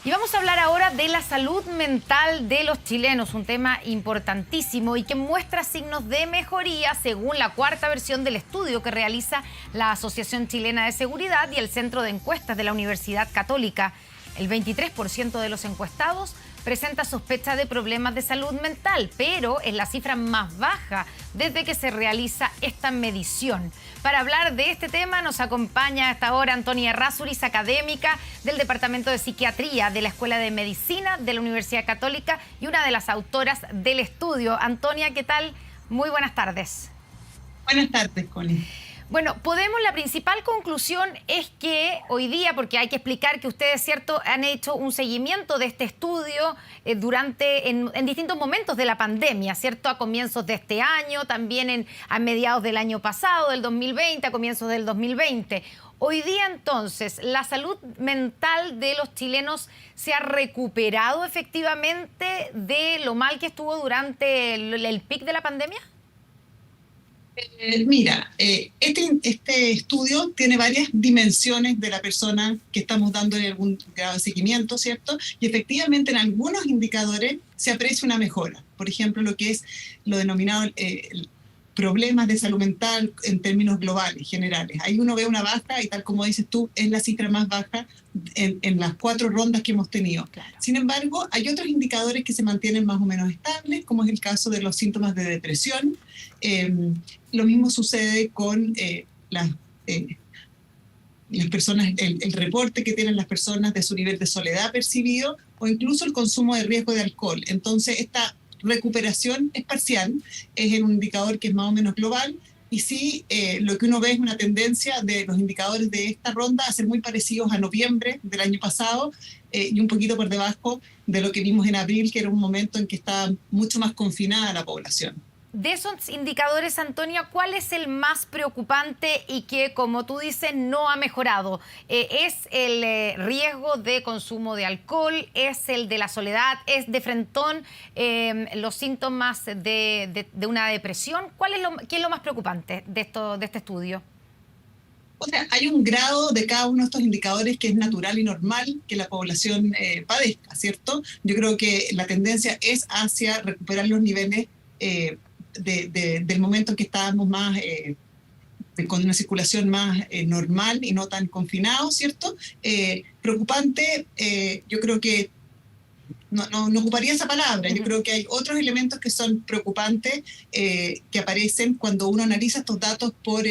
Y vamos a hablar ahora de la salud mental de los chilenos, un tema importantísimo y que muestra signos de mejoría según la cuarta versión del estudio que realiza la Asociación Chilena de Seguridad y el Centro de Encuestas de la Universidad Católica. El 23% de los encuestados presenta sospecha de problemas de salud mental, pero es la cifra más baja desde que se realiza esta medición. Para hablar de este tema nos acompaña a esta hora Antonia Errázuriz, académica del Departamento de Psiquiatría de la Escuela de Medicina de la Universidad Católica y una de las autoras del estudio. Antonia, ¿qué tal? Muy buenas tardes. Buenas tardes, Connie. Bueno, la principal conclusión es que hoy día, porque hay que explicar que ustedes, ¿cierto?, han hecho un seguimiento de este estudio en distintos momentos de la pandemia, ¿cierto?, a comienzos de este año, también a mediados del año pasado, del 2020, a comienzos del 2020. Hoy día, entonces, ¿la salud mental de los chilenos se ha recuperado efectivamente de lo mal que estuvo durante el pic de la pandemia? Mira, este estudio tiene varias dimensiones de la persona que estamos dando en algún grado de seguimiento, ¿cierto? Y efectivamente en algunos indicadores se aprecia una mejora. Por ejemplo, lo que es lo denominado problemas de salud mental en términos globales, generales. Ahí uno ve una baja y tal como dices tú, es la cifra más baja en las 4 rondas que hemos tenido. Claro. Sin embargo, hay otros indicadores que se mantienen más o menos estables, como es el caso de los síntomas de depresión. Lo mismo sucede con las personas, el reporte que tienen las personas de su nivel de soledad percibido o incluso el consumo de riesgo de alcohol. Entonces, esta recuperación es parcial, es en un indicador que es más o menos global, y sí, lo que uno ve es una tendencia de los indicadores de esta ronda a ser muy parecidos a noviembre del año pasado y un poquito por debajo de lo que vimos en abril, que era un momento en que estaba mucho más confinada la población. De esos indicadores, Antonia, ¿cuál es el más preocupante y que, como tú dices, no ha mejorado? ¿Es el riesgo de consumo de alcohol? ¿Es el de la soledad? ¿Es de frentón los síntomas de una depresión? ¿Qué es lo más preocupante de este estudio? O sea, hay un grado de cada uno de estos indicadores que es natural y normal que la población padezca, ¿cierto? Yo creo que la tendencia es hacia recuperar los niveles del momento en que estábamos más con una circulación más normal y no tan confinados, ¿cierto? Preocupante, yo creo que no ocuparía esa palabra. Yo creo que hay otros elementos que son preocupantes que aparecen cuando uno analiza estos datos por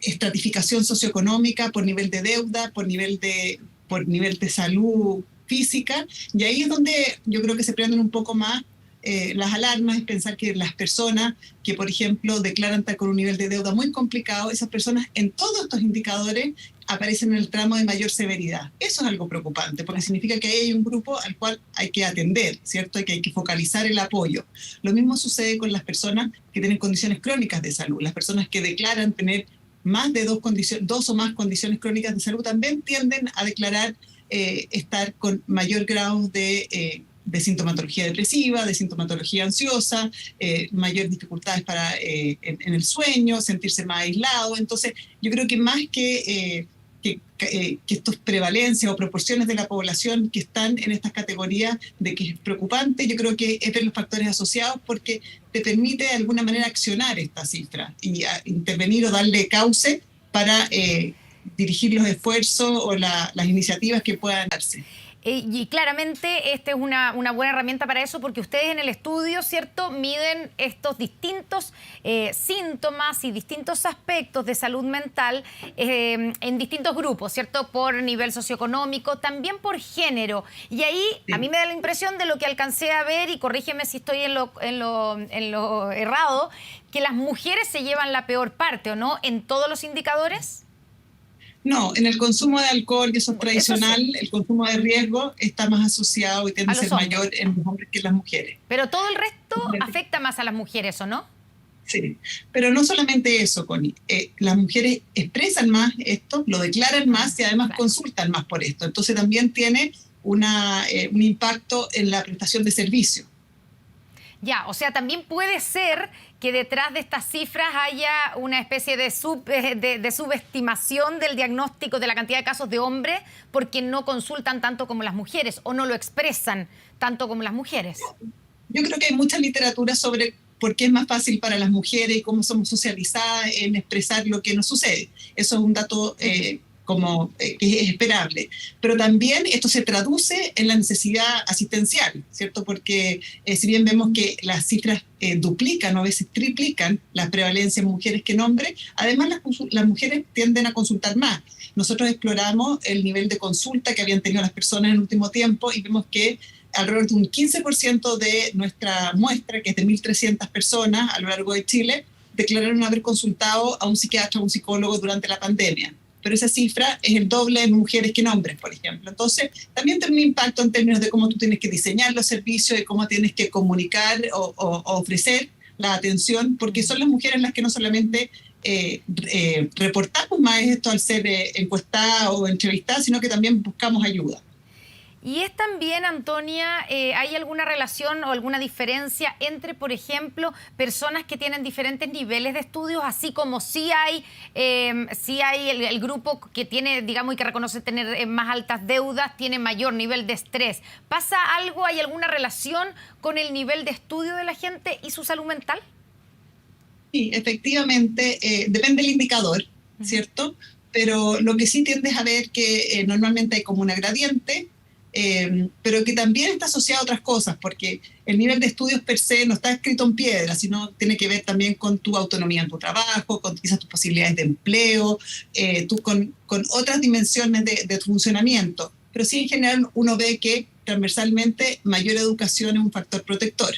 estratificación socioeconómica, por nivel de deuda, por nivel de salud física, y ahí es donde yo creo que se prenden un poco más las alarmas. Es pensar que las personas que, por ejemplo, declaran estar con un nivel de deuda muy complicado, esas personas en todos estos indicadores aparecen en el tramo de mayor severidad. Eso es algo preocupante, porque significa que hay un grupo al cual hay que atender, ¿cierto? Que hay que focalizar el apoyo. Lo mismo sucede con las personas que tienen condiciones crónicas de salud. Las personas que declaran tener más de dos o más condiciones crónicas de salud también tienden a declarar estar con mayor grado de sintomatología depresiva, de sintomatología ansiosa, mayor dificultades en el sueño, sentirse más aislado. Entonces, yo creo que más que estos prevalencias o proporciones de la población que están en estas categorías de que es preocupante, yo creo que es ver los factores asociados, porque te permite de alguna manera accionar esta cifra y intervenir o darle cauce para dirigir los esfuerzos o las iniciativas que puedan darse. Y claramente esta es una buena herramienta para eso, porque ustedes en el estudio, ¿cierto?, miden estos distintos síntomas y distintos aspectos de salud mental en distintos grupos, ¿cierto?, por nivel socioeconómico, también por género. Y ahí sí, a mí me da la impresión de lo que alcancé a ver, y corrígeme si estoy en lo errado, que las mujeres se llevan la peor parte, ¿o no?, en todos los indicadores. No, en el consumo de alcohol, que eso es tradicional, sí, el consumo de riesgo está más asociado y tiende a ser mayor en los hombres que en las mujeres. Pero todo el resto afecta más a las mujeres, ¿o no? Sí, pero no solamente eso, Connie. Las mujeres expresan más esto, lo declaran más y además consultan más por esto. Entonces también tiene un impacto en la prestación de servicio. Ya, o sea, también puede ser que detrás de estas cifras haya una especie de subestimación del diagnóstico de la cantidad de casos de hombres porque no consultan tanto como las mujeres o no lo expresan tanto como las mujeres. Yo creo que hay mucha literatura sobre por qué es más fácil para las mujeres y cómo somos socializadas en expresar lo que nos sucede. Eso es un dato que es esperable. Pero también esto se traduce en la necesidad asistencial, ¿cierto? Porque si bien vemos que las cifras duplican o a veces triplican la prevalencia en mujeres que en hombres, además las mujeres tienden a consultar más. Nosotros exploramos el nivel de consulta que habían tenido las personas en el último tiempo y vemos que alrededor de un 15% de nuestra muestra, que es de 1.300 personas a lo largo de Chile, declararon haber consultado a un psiquiatra o un psicólogo durante la pandemia. Pero esa cifra es el doble en mujeres que en hombres, por ejemplo. Entonces, también tiene un impacto en términos de cómo tú tienes que diseñar los servicios y cómo tienes que comunicar o ofrecer la atención, porque son las mujeres las que no solamente reportamos más esto al ser encuestadas o entrevistadas, sino que también buscamos ayuda. Y es también, Antonia, ¿hay alguna relación o alguna diferencia entre, por ejemplo, personas que tienen diferentes niveles de estudios, así como sí hay el grupo que tiene, digamos, y que reconoce tener más altas deudas, tiene mayor nivel de estrés? ¿Pasa algo, hay alguna relación con el nivel de estudio de la gente y su salud mental? Sí, efectivamente, depende del indicador, ¿cierto? Pero lo que sí tiendes a ver que normalmente hay como una gradiente, pero que también está asociado a otras cosas, porque el nivel de estudios per se no está escrito en piedra, sino tiene que ver también con tu autonomía en tu trabajo, con quizás tus posibilidades de empleo, con otras dimensiones de tu funcionamiento. Pero sí, en general, uno ve que transversalmente mayor educación es un factor protector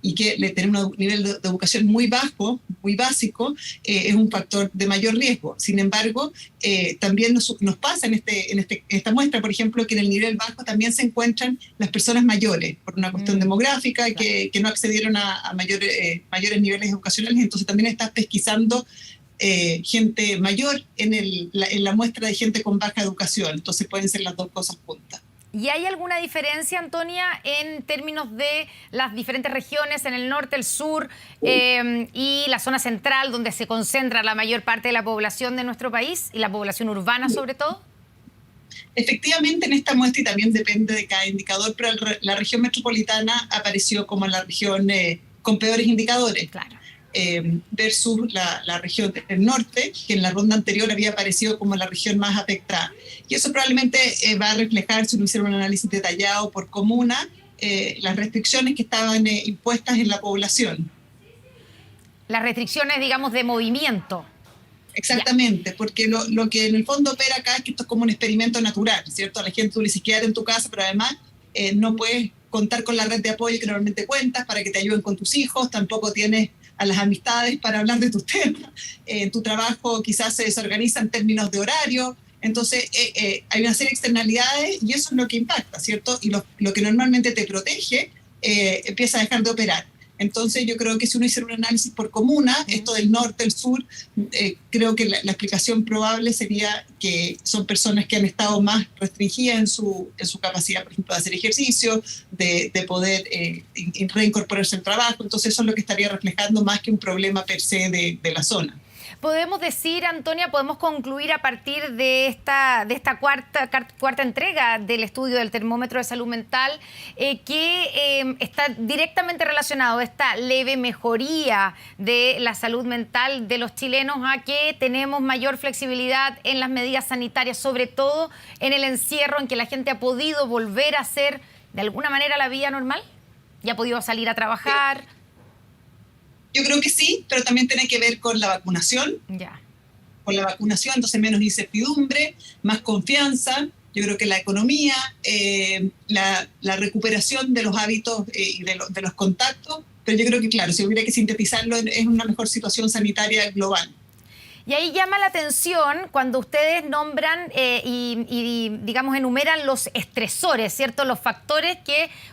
y que tener un nivel de educación muy bajo, muy básico, es un factor de mayor riesgo. Sin embargo, también nos pasa en esta muestra, por ejemplo, que en el nivel bajo también se encuentran las personas mayores, por una cuestión demográfica, claro, que no accedieron a mayores niveles educacionales. Entonces también estás pesquisando gente mayor en la muestra de gente con baja educación. Entonces pueden ser las dos cosas juntas. ¿Y hay alguna diferencia, Antonia, en términos de las diferentes regiones, en el norte, el sur y la zona central, donde se concentra la mayor parte de la población de nuestro país y la población urbana sobre todo? Efectivamente, en esta muestra, y también depende de cada indicador, pero la región metropolitana apareció como la región con peores indicadores. Claro. Versus la región del norte, que en la ronda anterior había aparecido como la región más afectada. Y eso probablemente va a reflejar, si uno hiciera un análisis detallado por comuna, las restricciones que estaban impuestas en la población. Las restricciones, digamos, de movimiento. Exactamente, porque lo que en el fondo opera acá es que esto es como un experimento natural, ¿cierto? A la gente tú le dices quédate en tu casa, pero además no puedes contar con la red de apoyo que normalmente cuentas para que te ayuden con tus hijos, tampoco tienes a las amistades para hablar de tus temas, tu trabajo quizás se desorganiza en términos de horario, entonces hay una serie de externalidades y eso es lo que impacta, ¿cierto? Y lo que normalmente te protege empieza a dejar de operar. Entonces yo creo que si uno hiciera un análisis por comuna, esto del norte, el sur, creo que la explicación probable sería que son personas que han estado más restringidas en su capacidad, por ejemplo, de hacer ejercicio, de poder reincorporarse al trabajo. Entonces eso es lo que estaría reflejando más que un problema per se de la zona. Podemos decir, Antonia, podemos concluir a partir de esta cuarta entrega del estudio del termómetro de salud mental que está directamente relacionado esta leve mejoría de la salud mental de los chilenos a que tenemos mayor flexibilidad en las medidas sanitarias, sobre todo en el encierro, en que la gente ha podido volver a hacer de alguna manera la vida normal y ha podido salir a trabajar. Yo creo que sí, pero también tiene que ver con la vacunación. Ya. Con la vacunación, entonces menos incertidumbre, más confianza. Yo creo que la economía, la recuperación de los hábitos y de los contactos. Pero yo creo que, claro, si hubiera que sintetizarlo, es una mejor situación sanitaria global. Y ahí llama la atención cuando ustedes nombran digamos, enumeran los estresores, ¿cierto? Los factores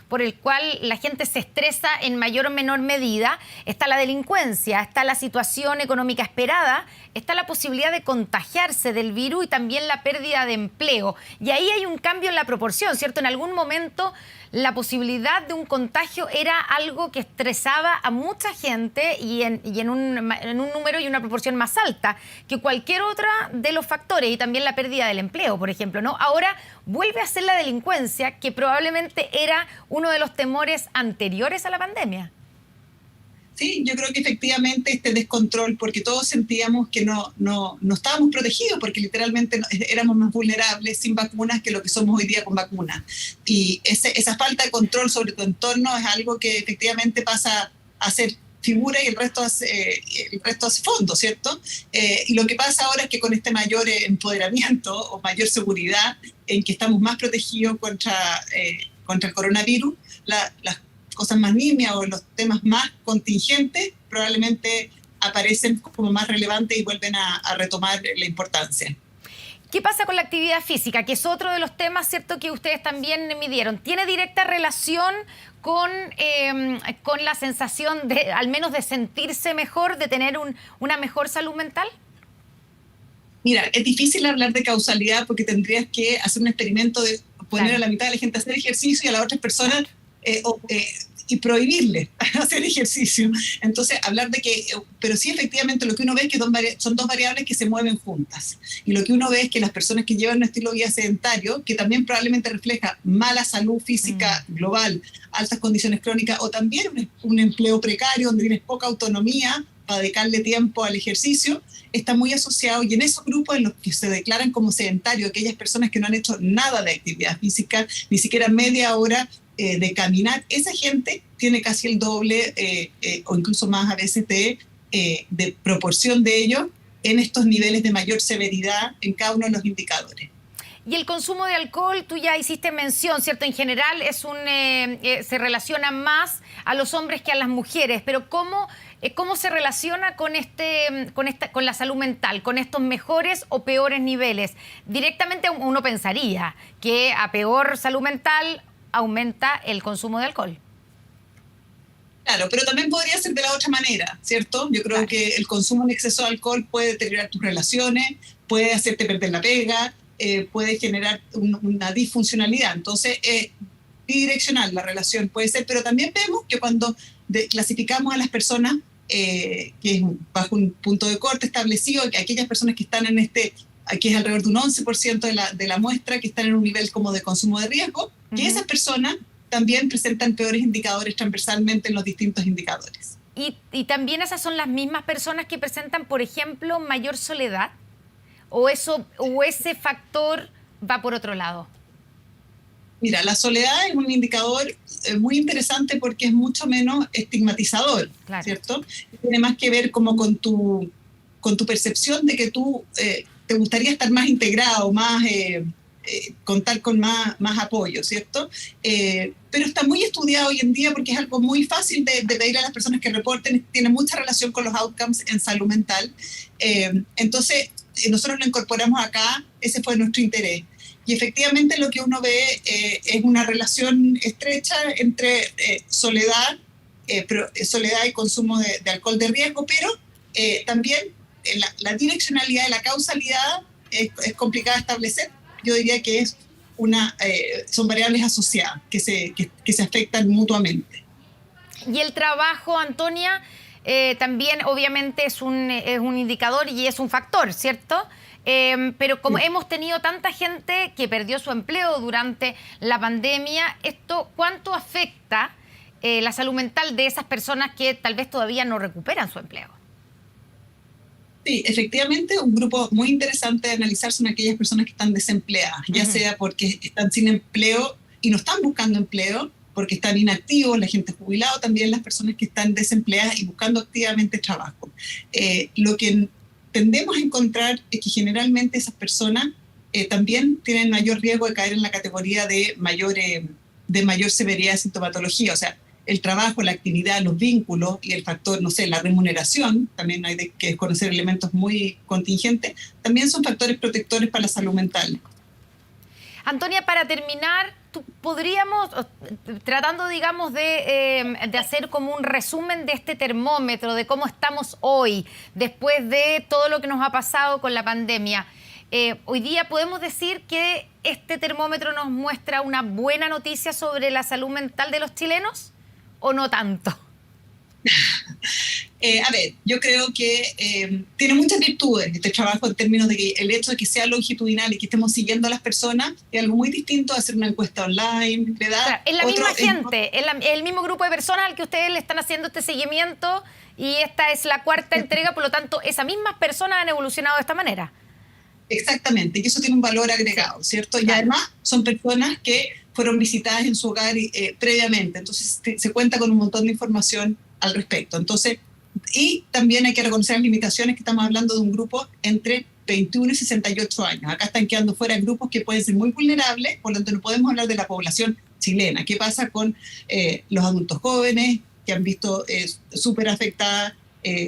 por el cual la gente se estresa en mayor o menor medida. Está la delincuencia, está la situación económica esperada, está la posibilidad de contagiarse del virus y también la pérdida de empleo. Y ahí hay un cambio en la proporción, ¿cierto? En algún momento la posibilidad de un contagio era algo que estresaba a mucha gente y en un número y una proporción más alta que cualquier otra de los factores, y también la pérdida del empleo, por ejemplo, ¿no? Ahora vuelve a ser la delincuencia, que probablemente era uno de los temores anteriores a la pandemia. Sí, yo creo que efectivamente este descontrol, porque todos sentíamos que no estábamos protegidos, porque literalmente éramos más vulnerables sin vacunas que lo que somos hoy día con vacunas. Y esa falta de control sobre tu entorno es algo que efectivamente pasa a ser figura y el resto hace fondo, ¿cierto? Y lo que pasa ahora es que con este mayor empoderamiento o mayor seguridad en que estamos más protegidos contra el coronavirus, las cosas más nimias o los temas más contingentes probablemente aparecen como más relevantes y vuelven a retomar la importancia. ¿Qué pasa con la actividad física? Que es otro de los temas, ¿cierto?, que ustedes también midieron. ¿Tiene directa relación con la sensación de, al menos, de sentirse mejor, de tener una mejor salud mental? Mira, es difícil hablar de causalidad porque tendrías que hacer un experimento de poner a la mitad de la gente a hacer ejercicio y a las otras personas y prohibirle hacer ejercicio. Entonces, hablar de que, pero sí efectivamente lo que uno ve es que son dos variables que se mueven juntas. Y lo que uno ve es que las personas que llevan un estilo de vida sedentario, que también probablemente refleja mala salud física global, altas condiciones crónicas, o también un empleo precario donde tienes poca autonomía para dedicarle tiempo al ejercicio, está muy asociado, y en esos grupos en los que se declaran como sedentarios, aquellas personas que no han hecho nada de actividad física, ni siquiera media hora de caminar, esa gente tiene casi el doble o incluso más a veces de proporción de ellos en estos niveles de mayor severidad en cada uno de los indicadores. Y el consumo de alcohol, tú ya hiciste mención, ¿cierto? En general se relaciona más a los hombres que a las mujeres, pero ¿cómo se relaciona con la salud mental, con estos mejores o peores niveles? Directamente uno pensaría que a peor salud mental aumenta el consumo de alcohol. Claro, pero también podría ser de la otra manera, ¿cierto? Yo creo que el consumo en exceso de alcohol puede deteriorar tus relaciones, puede hacerte perder la pega, puede generar una disfuncionalidad. Entonces, bidireccional la relación puede ser, pero también vemos que cuando clasificamos a las personas, que es bajo un punto de corte establecido, que aquellas personas que están en aquí es alrededor de un 11% de la muestra que están en un nivel como de consumo de riesgo, que esas personas también presentan peores indicadores transversalmente en los distintos indicadores. ¿Y también esas son las mismas personas que presentan, por ejemplo, mayor soledad? ¿O ese factor va por otro lado? Mira, la soledad es un indicador muy interesante porque es mucho menos estigmatizador, claro, ¿cierto? Tiene más que ver como con tu percepción de que tú te gustaría estar más integrado, más contar con más apoyo, ¿cierto? Pero está muy estudiado hoy en día porque es algo muy fácil de pedir a las personas que reporten, tiene mucha relación con los outcomes en salud mental. Entonces, nosotros lo incorporamos acá, ese fue nuestro interés. Y efectivamente lo que uno ve es una relación estrecha entre soledad y consumo de alcohol de riesgo, pero también la direccionalidad y la causalidad es complicada de establecer. Yo diría que son variables asociadas que se afectan mutuamente. Y el trabajo, Antonia, también obviamente es un indicador y es un factor, ¿cierto? Pero como hemos tenido tanta gente que perdió su empleo durante la pandemia, ¿cuánto afecta la salud mental de esas personas que tal vez todavía no recuperan su empleo? Sí, efectivamente, un grupo muy interesante de analizar son aquellas personas que están desempleadas, ya sea porque están sin empleo y no están buscando empleo, porque están inactivos, la gente jubilada, también las personas que están desempleadas y buscando activamente trabajo. Lo que tendemos a encontrar es que generalmente esas personas también tienen mayor riesgo de caer en la categoría de mayor severidad de sintomatología. O sea, el trabajo, la actividad, los vínculos y el factor, no sé, la remuneración, también hay que desconocer elementos muy contingentes, también son factores protectores para la salud mental. Antonia, para terminar, podríamos, tratando, digamos, de hacer como un resumen de este termómetro, de cómo estamos hoy, después de todo lo que nos ha pasado con la pandemia. Hoy día podemos decir que este termómetro nos muestra una buena noticia sobre la salud mental de los chilenos, ¿o no tanto? A ver, yo creo que tiene muchas virtudes este trabajo en términos de que el hecho de que sea longitudinal y que estemos siguiendo a las personas es algo muy distinto a hacer una encuesta online. Le da claro, es la misma gente, es el mismo grupo de personas al que ustedes le están haciendo este seguimiento y esta es la cuarta entrega, por lo tanto, esas mismas personas han evolucionado de esta manera. Exactamente, y eso tiene un valor agregado, ¿cierto? Y además son personas que fueron visitadas en su hogar previamente, entonces se cuenta con un montón de información al respecto. Entonces, y también hay que reconocer las limitaciones que estamos hablando de un grupo entre 21 y 68 años. Acá están quedando fuera grupos que pueden ser muy vulnerables, por lo tanto no podemos hablar de la población chilena. ¿Qué pasa con los adultos jóvenes que han visto súper afectada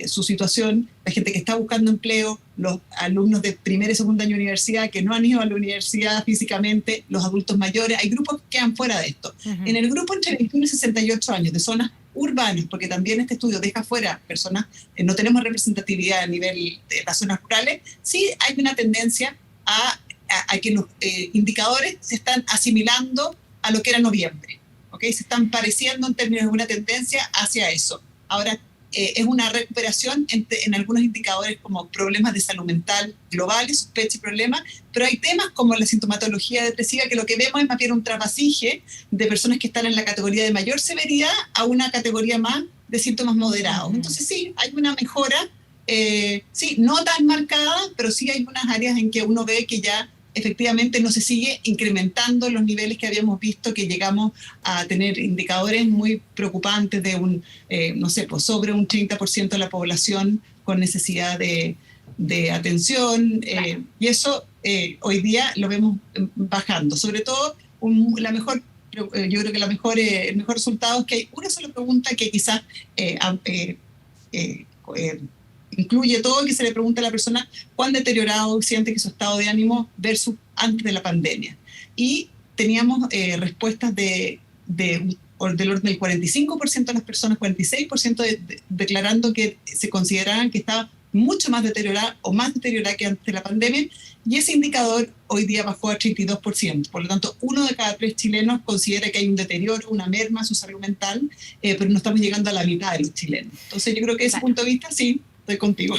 su situación, la gente que está buscando empleo, los alumnos de primer y segundo año de universidad que no han ido a la universidad físicamente, los adultos mayores? Hay grupos que quedan fuera de esto. En el grupo entre 21 y 68 años de zonas urbanas, porque también este estudio deja fuera personas, no tenemos representatividad a nivel de las zonas rurales, sí hay una tendencia a que los indicadores se están asimilando a lo que era noviembre, ¿okay? Se están pareciendo en términos de una tendencia hacia eso. Ahora, es una recuperación en algunos indicadores como problemas de salud mental globales, sospechas y problemas, pero hay temas como la sintomatología depresiva que lo que vemos es más bien un trasvasije de personas que están en la categoría de mayor severidad a una categoría más de síntomas moderados. Entonces sí, hay una mejora, sí, no tan marcada, pero sí hay unas áreas en que uno ve que ya efectivamente no se sigue incrementando los niveles que habíamos visto, que llegamos a tener indicadores muy preocupantes de no sé, pues sobre un 30% de la población con necesidad de atención, y eso hoy día lo vemos bajando. Sobre todo, yo creo que el mejor resultado es que hay una sola pregunta que quizás incluye todo, que se le pregunta a la persona cuán deteriorado siente que su estado de ánimo versus antes de la pandemia. Y teníamos respuestas del orden del 45% de las personas, 46% declarando que se consideraban que estaba mucho más deteriorada o más deteriorada que antes de la pandemia, y ese indicador hoy día bajó a 32%. Por lo tanto, 1 de cada 3 chilenos considera que hay un deterioro, una merma a su salud mental, pero no estamos llegando a la mitad de los chilenos. Entonces yo creo que desde ese punto de vista sí, estoy contigo.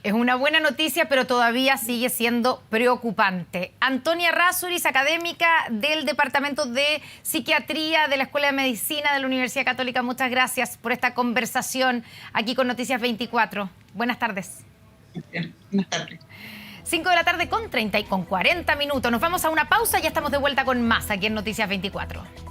Es una buena noticia, pero todavía sigue siendo preocupante. Antonia Errázuriz, académica del Departamento de Psiquiatría de la Escuela de Medicina de la Universidad Católica, muchas gracias por esta conversación aquí con Noticias 24. Buenas tardes. Buenas tardes. 5 de la tarde con 40 minutos. Nos vamos a una pausa y ya estamos de vuelta con más aquí en Noticias 24.